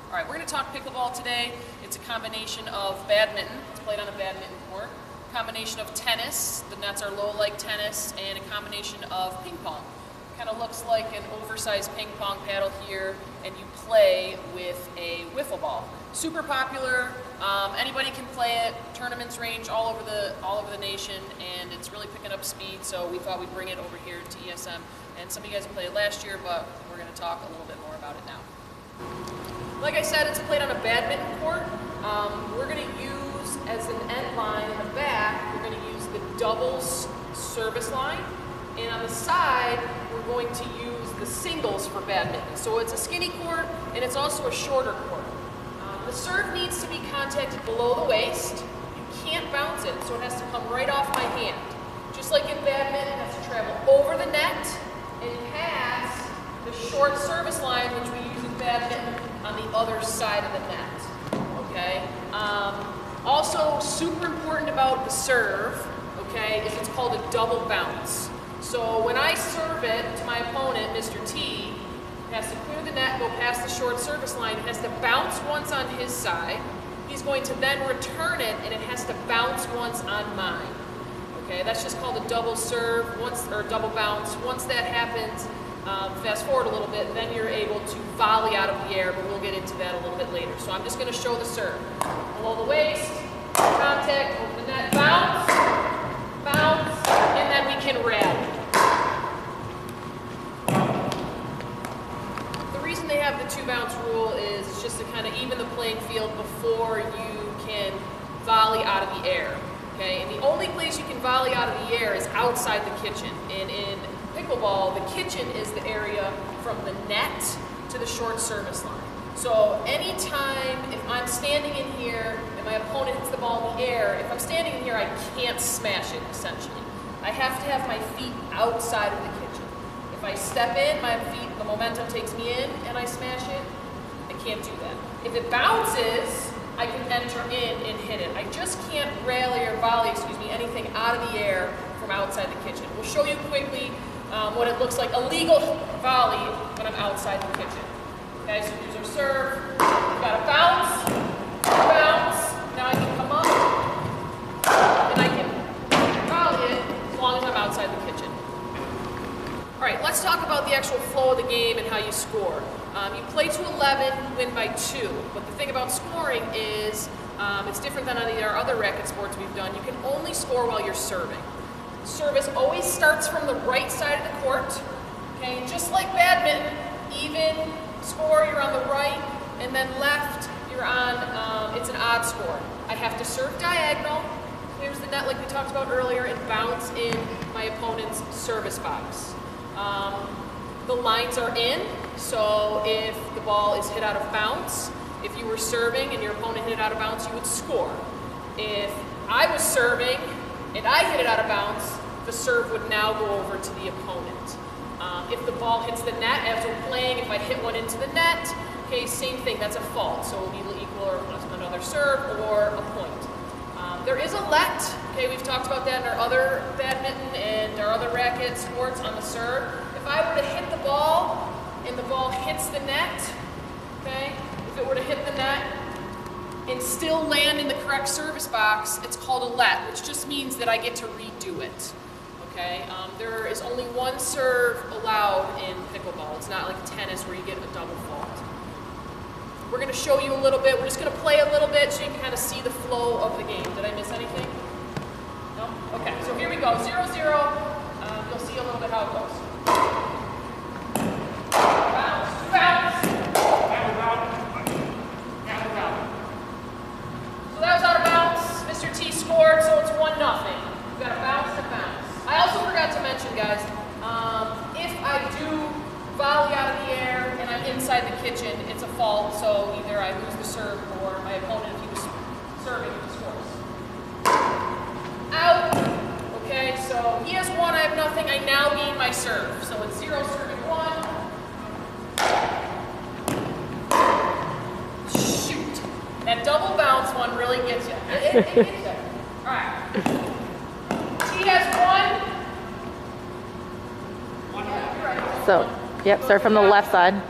All right, we're going to talk pickleball today. It's a combination of badminton. It's played on a badminton court. Combination of tennis. The nets are low like tennis, and a combination of ping pong. Kind of looks like an oversized ping pong paddle here, and you play with a wiffle ball. Super popular. Anybody can play it. Tournaments range all over the nation, and it's really picking up speed. So we thought we'd bring it over here to ESM. And some of you guys played it last year, but we're going to talk a little bit more about it now. Like I said, it's played on a badminton court. We're going to use, as an end line in the back, we're going to use the doubles service line. And on the side, we're going to use the singles for badminton. So it's a skinny court, and it's also a shorter court. The serve needs to be contacted below the waist. You can't bounce it, so it has to come right off my hand. Just like in badminton, it has to travel over the net and pass the short service line, which we use in badminton, on the other side of the net, okay? Also, super important about the serve, okay, is it's called a double bounce. So when I serve it to my opponent, Mr. T, it has to clear the net, go past the short service line, it has to bounce once on his side, he's going to then return it, and it has to bounce once on mine. Okay, that's just called a double serve, or double bounce. Once that happens, fast forward a little bit, then you're able to volley out of the air, but we'll get into that a little bit later. So I'm just going to show the serve. Below the waist, contact, over the net, bounce, bounce, and then we can rally. The reason they have the 2-bounce rule is just to kind of even the playing field before you can volley out of the air. Okay? And the only place you can volley out of the air is outside the kitchen. And in pickleball, the kitchen is the area from the net to the short service line. So anytime, if I'm standing in here and my opponent hits the ball in the air, if I'm standing in here, I can't smash it, essentially. I have to have my feet outside of the kitchen. If I step in, my feet, the momentum takes me in, and I smash it, I can't do that. If it bounces, I can enter in and hit it. I just can't rally or volley, anything out of the air from outside the kitchen. We'll show you quickly what it looks like, a legal volley when I'm outside the kitchen. Okay, so here's our serve. We've got a bounce, bounce. Now I can come up, and I can volley it as long as I'm outside the kitchen. All right, let's talk about the actual flow of the game and how you score. You play to 11, win by 2. But the thing about scoring is it's different than any of our other racket sports we've done. You can only score while you're serving. Service always starts from the right side of the court. Okay, just like badminton, even score, you're on the right, and then left, you're on, it's an odd score. I have to serve diagonal, clears the net like we talked about earlier, and bounce in my opponent's service box. The lines are in, so if the ball is hit out of bounds, if you were serving and your opponent hit it out of bounds, you would score. If I was serving and I hit it out of bounds, the serve would now go over to the opponent. If the ball hits the net as we're playing, if I hit one into the net, okay, same thing, that's a fault. So it'll be equal or another serve or a point. There is a let, okay, we've talked about that in our other badminton and our other racket sports on the serve. If I were to hit the ball and the ball hits the net, okay, if it were to hit the net and still land in the correct service box, it's called a let, which just means that I get to redo it. Okay, there is only one serve allowed in pickleball. It's not like tennis where you get a double fault. We're going to show you a little bit. We're just going to play a little bit so you can kind of see the flow of the game. Did I miss anything? No? Okay, so here we go. 0-0. You'll see a little bit how it goes. Bounce, bounce. So that was out of bounds. Mr. T scored, so it's 1-0. We've got a bounce to bounce. I also forgot to mention, guys, if I do volley out of the air and I'm inside the kitchen, it's a fault, so either I lose the serve or my opponent, if he was serving, scores. Out. Okay, so he has 1, I have nothing. I now gain my serve. So it's 0 serving 1. Shoot. That double bounce one really gets you. It gets you. All right. He has 1. So, yep, start from the left side.